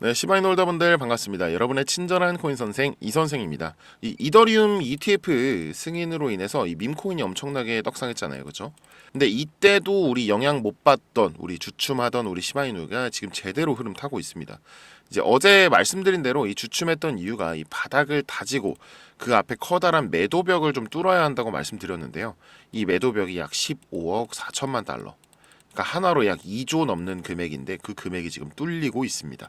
네, 시바이놀더분들 반갑습니다. 여러분의 친절한 코인 선생 이선생입니다. 이 이더리움 ETF 승인으로 인해서 이 밈코인이 엄청나게 떡상했잖아요, 그렇죠? 근데 이때도 우리 영향 못 받던 우리 주춤하던 우리 시바이누가 지금 제대로 흐름 타고 있습니다. 이제 어제 말씀드린 대로 이 주춤했던 이유가 이 바닥을 다지고 그 앞에 커다란 매도벽을 좀 뚫어야 한다고 말씀드렸는데요. 이 매도벽이 약 15억 4천만 달러. 그러니까 하나로 약 2조 넘는 금액인데 그 금액이 지금 뚫리고 있습니다.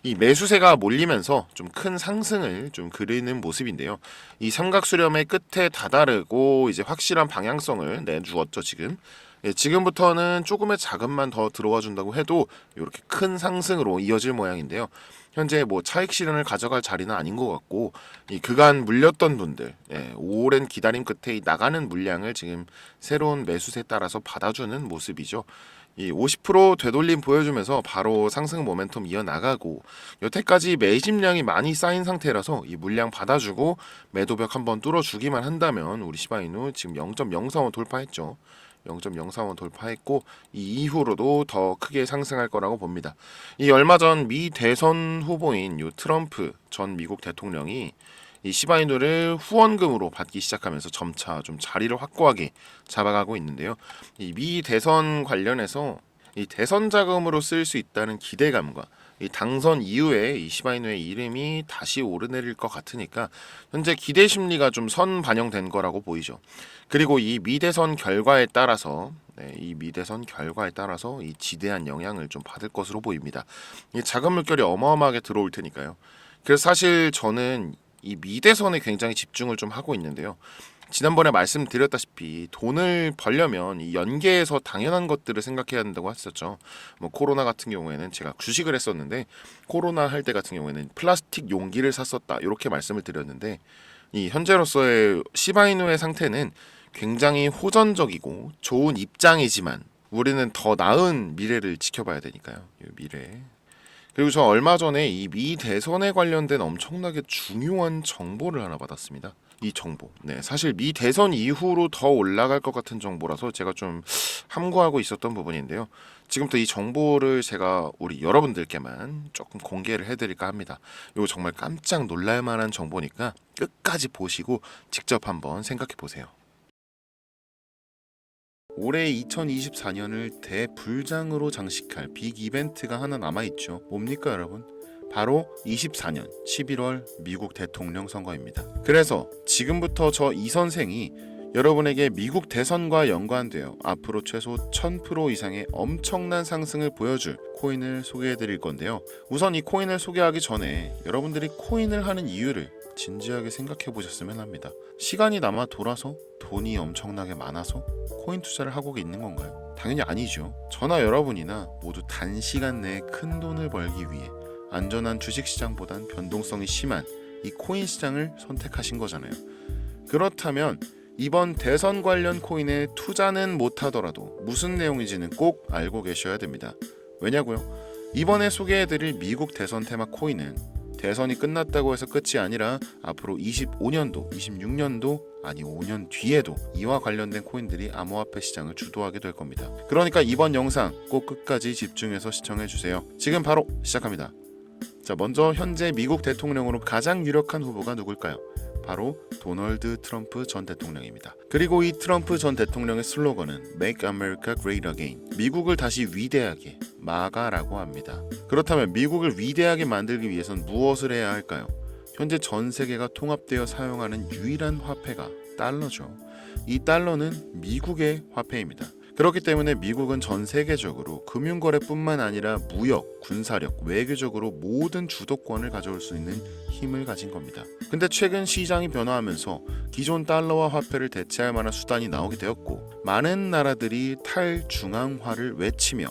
이 매수세가 몰리면서 좀 큰 상승을 좀 그리는 모습인데요. 이 삼각 수렴의 끝에 다다르고 이제 확실한 방향성을 내주었죠 지금. 예, 지금부터는 조금의 자금만 더 들어와 준다고 해도 이렇게 큰 상승으로 이어질 모양인데요. 현재 뭐 차익 실현을 가져갈 자리는 아닌 것 같고 이 그간 물렸던 분들 오랜 기다림 끝에 이 나가는 물량을 지금 새로운 매수세에 따라서 받아주는 모습이죠. 이 50% 되돌림 보여주면서 바로 상승 모멘텀 이어나가고 여태까지 매집량이 많이 쌓인 상태라서 이 물량 받아주고 매도벽 한번 뚫어주기만 한다면 우리 시바이누 지금 0.045 돌파했죠. 0.045 돌파했고 이 이후로도 더 크게 상승할 거라고 봅니다. 이 얼마 전 미 대선 후보인 요 트럼프 전 미국 대통령이 이 시바이누를 후원금으로 받기 시작하면서 점차 좀 자리를 확고하게 잡아가고 있는데요. 이 미 대선 관련해서 이 대선 자금으로 쓸 수 있다는 기대감과 이 당선 이후에 이 시바이누의 이름이 다시 오르내릴 것 같으니까 현재 기대 심리가 좀 선 반영된 거라고 보이죠. 그리고 이 미대선 결과에 따라서 이 미대선 결과에 따라서 이 지대한 영향을 좀 받을 것으로 보입니다. 이 자금 물결이 어마어마하게 들어올 테니까요. 그래서 사실 저는 이 미대선에 굉장히 집중을 좀 하고 있는데요. 지난번에 말씀드렸다시피 돈을 벌려면 이 연계해서 당연한 것들을 생각해야 한다고 했었죠. 뭐 코로나 같은 경우에는 제가 주식을 했었는데 코로나 할 때 같은 경우에는 플라스틱 용기를 샀었다 이렇게 말씀을 드렸는데 이 현재로서의 시바이누의 상태는 굉장히 호전적이고 좋은 입장이지만 우리는 더 나은 미래를 지켜봐야 되니까요. 이 미래. 그리고 저 얼마 전에 이 미 대선에 관련된 엄청나게 중요한 정보를 하나 받았습니다. 이 정보. 네, 사실 미 대선 이후로 더 올라갈 것 같은 정보라서 제가 좀 함구하고 있었던 부분인데요. 지금부터 이 정보를 제가 우리 여러분들께만 조금 공개를 해드릴까 합니다. 이거 정말 깜짝 놀랄 만한 정보니까 끝까지 보시고 직접 한번 생각해 보세요. 올해 2024년을 대불장으로 장식할 빅 이벤트가 하나 남아있죠. 뭡니까 여러분? 바로 24년 11월 미국 대통령 선거입니다. 그래서 지금부터 저 이 선생이 여러분에게 미국 대선과 연관되어 앞으로 최소 1000% 이상의 엄청난 상승을 보여줄 코인을 소개해 드릴 건데요. 우선 이 코인을 소개하기 전에 여러분들이 코인을 하는 이유를 진지하게 생각해 보셨으면 합니다. 시간이 남아 돌아서 돈이 엄청나게 많아서 코인 투자를 하고 있는 건가요? 당연히 아니죠. 저나 여러분이나 모두 단시간 내에 큰 돈을 벌기 위해 안전한 주식시장보단 변동성이 심한 이 코인 시장을 선택하신 거잖아요. 그렇다면 이번 대선 관련 코인에 투자는 못하더라도 무슨 내용인지는 꼭 알고 계셔야 됩니다. 왜냐고요? 이번에 소개해드릴 미국 대선 테마 코인은 대선이 끝났다고 해서 끝이 아니라 앞으로 25년도, 26년도, 아니 5년 뒤에도 이와 관련된 코인들이 암호화폐 시장을 주도하게 될 겁니다. 그러니까 이번 영상 꼭 끝까지 집중해서 시청해주세요. 지금 바로 시작합니다. 자, 먼저 현재 미국 대통령으로 가장 유력한 후보가 누굴까요? 바로 도널드 트럼프 전 대통령입니다. 그리고 이 트럼프 전 대통령의 슬로건은 Make America Great Again, 미국을 다시 위대하게, 마가라고 합니다. 그렇다면 미국을 위대하게 만들기 위해선 무엇을 해야 할까요? 현재 전 세계가 통합되어 사용하는 유일한 화폐가 달러죠. 이 달러는 미국의 화폐입니다. 그렇기 때문에 미국은 전 세계적으로 금융거래뿐만 아니라 무역, 군사력, 외교적으로 모든 주도권을 가져올 수 있는 힘을 가진 겁니다. 근데 최근 시장이 변화하면서 기존 달러와 화폐를 대체할 만한 수단이 나오게 되었고 많은 나라들이 탈중앙화를 외치며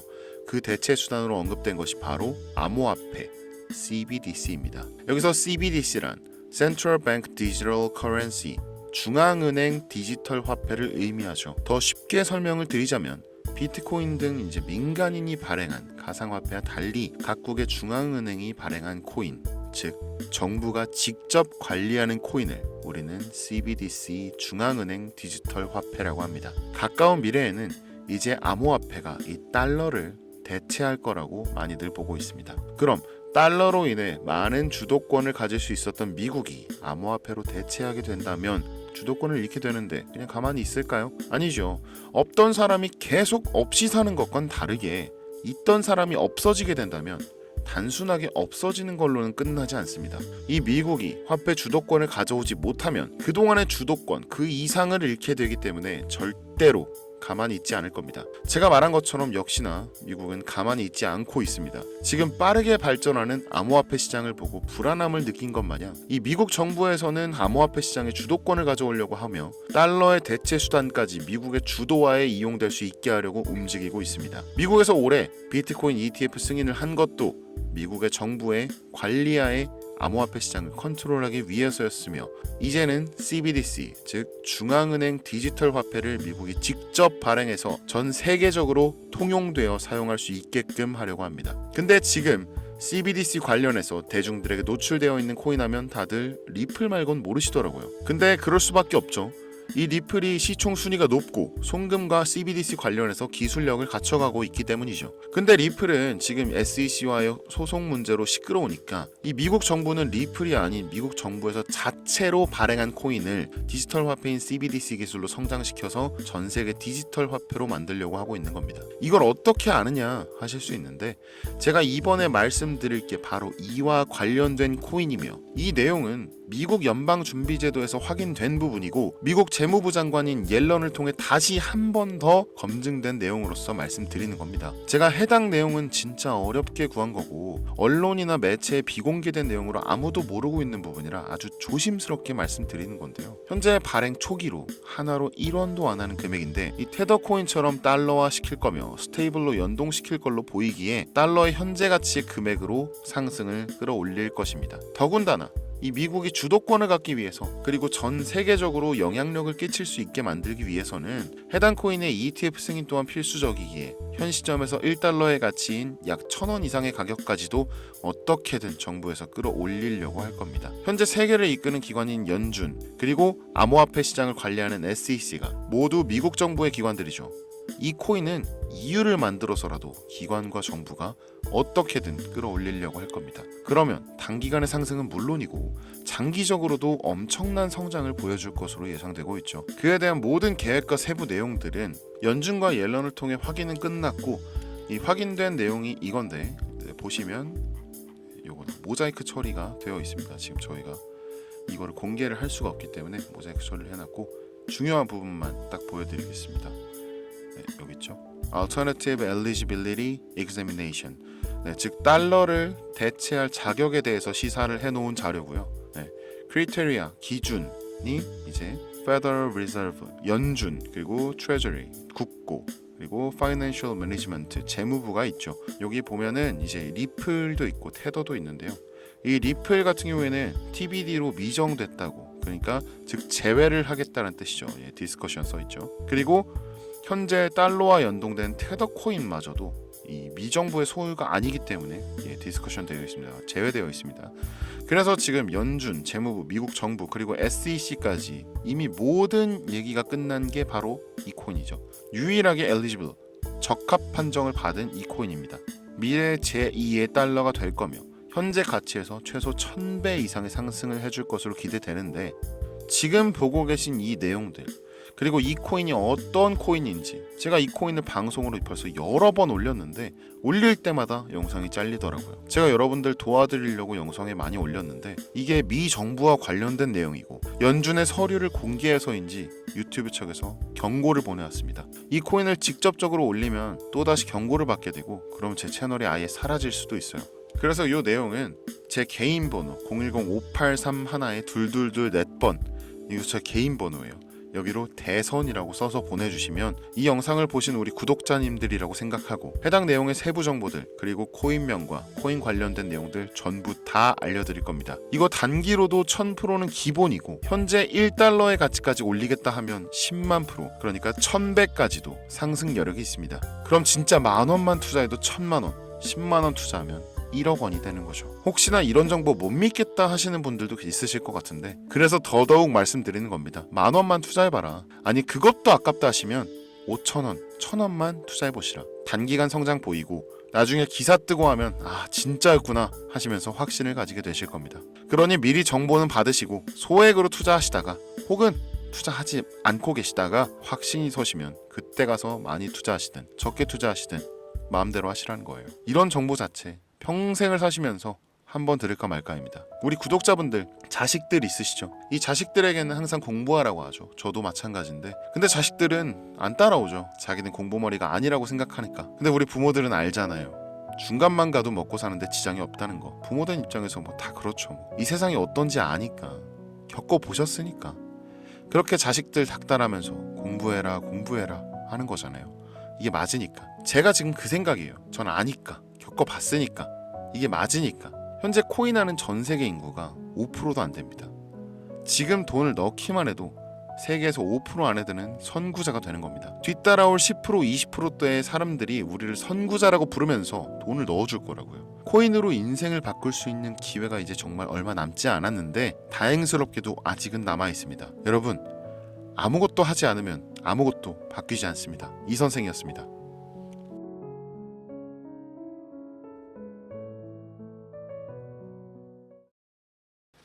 그 대체 수단으로 언급된 것이 바로 암호화폐 CBDC입니다. 여기서 CBDC란 Central Bank Digital Currency, 중앙은행 디지털 화폐를 의미하죠. 더 쉽게 설명을 드리자면 비트코인 등 이제 민간인이 발행한 가상화폐와 달리 각국의 중앙은행이 발행한 코인, 즉 정부가 직접 관리하는 코인을 우리는 CBDC 중앙은행 디지털 화폐라고 합니다. 가까운 미래에는 이제 암호화폐가 이 달러를 대체할 거라고 많이들 보고 있습니다. 그럼 달러로 인해 많은 주도권을 가질 수 있었던 미국이 암호화폐로 대체하게 된다면 주도권을 잃게 되는데 그냥 가만히 있을까요? 아니죠. 없던 사람이 계속 없이 사는 것과는 다르게 있던 사람이 없어지게 된다면 단순하게 없어지는 걸로는 끝나지 않습니다. 이 미국이 화폐 주도권을 가져오지 못하면 그동안의 주도권 그 이상을 잃게 되기 때문에 절대로 가만히 있지 않을 겁니다. 제가 말한 것처럼 역시나 미국은 가만히 있지 않고 있습니다. 지금 빠르게 발전하는 암호화폐 시장을 보고 불안함을 느낀 것 마냥 이 미국 정부에서는 암호화폐 시장의 주도권을 가져오려고 하며 달러의 대체 수단까지 미국의 주도하에 이용될 수 있게 하려고 움직이고 있습니다. 미국에서 올해 비트코인 ETF 승인을 한 것도 미국의 정부의 관리하에 암호화폐 시장을 컨트롤하기 위해서였으며 이제는 CBDC, 즉 중앙은행 디지털 화폐를 미국이 직접 발행해서 전 세계적으로 통용되어 사용할 수 있게끔 하려고 합니다. 근데 지금 CBDC 관련해서 대중들에게 노출되어 있는 코인 하면 다들 리플 말곤 모르시더라고요. 근데 그럴 수밖에 없죠. 이 리플이 시총 순위가 높고 송금과 CBDC 관련해서 기술력을 갖춰가고 있기 때문이죠. 근데 리플은 지금 SEC와의 소송 문제로 시끄러우니까 이 미국 정부는 리플이 아닌 미국 정부에서 자체로 발행한 코인을 디지털 화폐인 CBDC 기술로 성장시켜서 전 세계 디지털 화폐로 만들려고 하고 있는 겁니다. 이걸 어떻게 아느냐 하실 수 있는데 제가 이번에 말씀드릴 게 바로 이와 관련된 코인이며 이 내용은 미국 연방준비제도에서 확인된 부분이고 미국 재무부 장관인 옐런을 통해 다시 한 번 더 검증된 내용으로서 말씀드리는 겁니다. 제가 해당 내용은 진짜 어렵게 구한 거고 언론이나 매체에 비공개된 내용으로 아무도 모르고 있는 부분이라 아주 조심스럽게 말씀드리는 건데요. 현재 발행 초기로 하나로 1원도 안 하는 금액인데 이 테더 코인처럼 달러화 시킬 거며 스테이블로 연동시킬 걸로 보이기에 달러의 현재 가치의 금액으로 상승을 끌어올릴 것입니다. 더군다나 이 미국이 주도권을 갖기 위해서 그리고 전 세계적으로 영향력을 끼칠 수 있게 만들기 위해서는 해당 코인의 ETF 승인 또한 필수적이기에 현 시점에서 1달러의 가치인 약 1,000원 이상의 가격까지도 어떻게든 정부에서 끌어올리려고 할 겁니다. 현재 세계를 이끄는 기관인 연준 그리고 암호화폐 시장을 관리하는 SEC가 모두 미국 정부의 기관들이죠. 이 코인은 이유를 만들어서라도 기관과 정부가 어떻게든 끌어올리려고 할 겁니다. 그러면 단기간의 상승은 물론이고 장기적으로도 엄청난 성장을 보여줄 것으로 예상되고 있죠. 그에 대한 모든 계획과 세부 내용들은 연준과 옐런을 통해 확인은 끝났고 이 확인된 내용이 이건데 보시면 요거는 모자이크 처리가 되어 있습니다. 지금 저희가 이거를 공개를 할 수가 없기 때문에 모자이크 처리를 해놨고 중요한 부분만 딱 보여드리겠습니다. 네, 여기 있죠. Alternative Eligibility Examination. 네, 즉 달러를 대체할 자격에 대해서 시사를 해놓은 자료고요. 네, Criteria 기준이 이제 Federal Reserve 연준 그리고 Treasury 국고 그리고 Financial Management 재무부가 있죠. 여기 보면은 이제 리플도 있고 테더도 있는데요. 이 리플 같은 경우에는 TBD로 미정됐다고 그러니까 즉 제외를 하겠다는 뜻이죠. 예, 디스커션 써 있죠. 그리고 현재 달러와 연동된 테더 코인마저도 이 미정부의 소유가 아니기 때문에 디스커션 되어 있습니다. 제외되어 있습니다. 그래서 지금 연준, 재무부, 미국 정부 그리고 SEC까지 이미 모든 얘기가 끝난 게 바로 이 코인이죠. 유일하게 eligible, 적합 판정을 받은 이 코인입니다. 미래 제2의 달러가 될 거며 현재 가치에서 최소 1000배 이상의 상승을 해줄 것으로 기대되는데 지금 보고 계신 이 내용들 그리고 이 코인이 어떤 코인인지 제가 이 코인을 방송으로 벌써 여러 번 올렸는데 올릴 때마다 영상이 잘리더라고요. 제가 여러분들 도와드리려고 영상에 많이 올렸는데 이게 미 정부와 관련된 내용이고 연준의 서류를 공개해서인지 유튜브 측에서 경고를 보내왔습니다. 이 코인을 직접적으로 올리면 또다시 경고를 받게 되고 그럼 제 채널이 아예 사라질 수도 있어요. 그래서 이 내용은 제 개인 번호 010-583-2224번 이거 제 개인 번호예요. 여기로 대선이라고 써서 보내주시면 이 영상을 보신 우리 구독자님들이라고 생각하고 해당 내용의 세부 정보들 그리고 코인명과 코인 관련된 내용들 전부 다 알려드릴 겁니다. 이거 단기로도 1000%는 기본이고 현재 1달러의 가치까지 올리겠다 하면 10만 프로 그러니까 1000배까지도 상승 여력이 있습니다. 그럼 진짜 만원만 투자해도 1000만원 10만원 투자하면 1억 원이 되는 거죠. 혹시나 이런 정보 못 믿겠다 하시는 분들도 있으실 것 같은데 그래서 더더욱 말씀드리는 겁니다. 만원만 투자해봐라. 아니 그것도 아깝다 하시면 5천원, 1000원만 투자해보시라. 단기간 성장 보이고 나중에 기사 뜨고 하면 아 진짜였구나 하시면서 확신을 가지게 되실 겁니다. 그러니 미리 정보는 받으시고 소액으로 투자하시다가 혹은 투자하지 않고 계시다가 확신이 서시면 그때 가서 많이 투자하시든 적게 투자하시든 마음대로 하시라는 거예요. 이런 정보 자체 평생을 사시면서 한번 들을까 말까입니다. 우리 구독자분들 자식들 있으시죠? 이 자식들에게는 항상 공부하라고 하죠. 저도 마찬가지인데 근데 자식들은 안 따라오죠. 자기는 공부머리가 아니라고 생각하니까. 근데 우리 부모들은 알잖아요. 중간만 가도 먹고 사는데 지장이 없다는 거. 부모된 입장에서 뭐 다 그렇죠. 이 세상이 어떤지 아니까, 겪어보셨으니까 그렇게 자식들 닥달하면서 공부해라 공부해라 하는 거잖아요. 이게 맞으니까. 제가 지금 그 생각이에요. 전 아니까, 겪어봤으니까, 이게 맞으니까. 현재 코인하는 전 세계 인구가 5%도 안 됩니다. 지금 돈을 넣기만 해도 세계에서 5% 안에 드는 선구자가 되는 겁니다. 뒤따라올 10% 20%대의 사람들이 우리를 선구자라고 부르면서 돈을 넣어줄 거라고요. 코인으로 인생을 바꿀 수 있는 기회가 이제 정말 얼마 남지 않았는데 다행스럽게도 아직은 남아 있습니다. 여러분, 아무것도 하지 않으면 아무것도 바뀌지 않습니다. 이 선생이었습니다.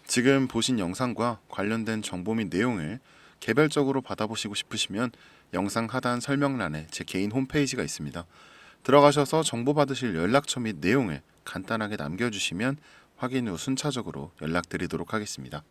지금 보신 영상과 관련된 정보 및 내용을 개별적으로 받아보시고 싶으시면 영상 하단 설명란에 제 개인 홈페이지가 있습니다. 들어가셔서 정보 받으실 연락처 및 내용을 간단하게 남겨주시면 확인 후 순차적으로 연락드리도록 하겠습니다.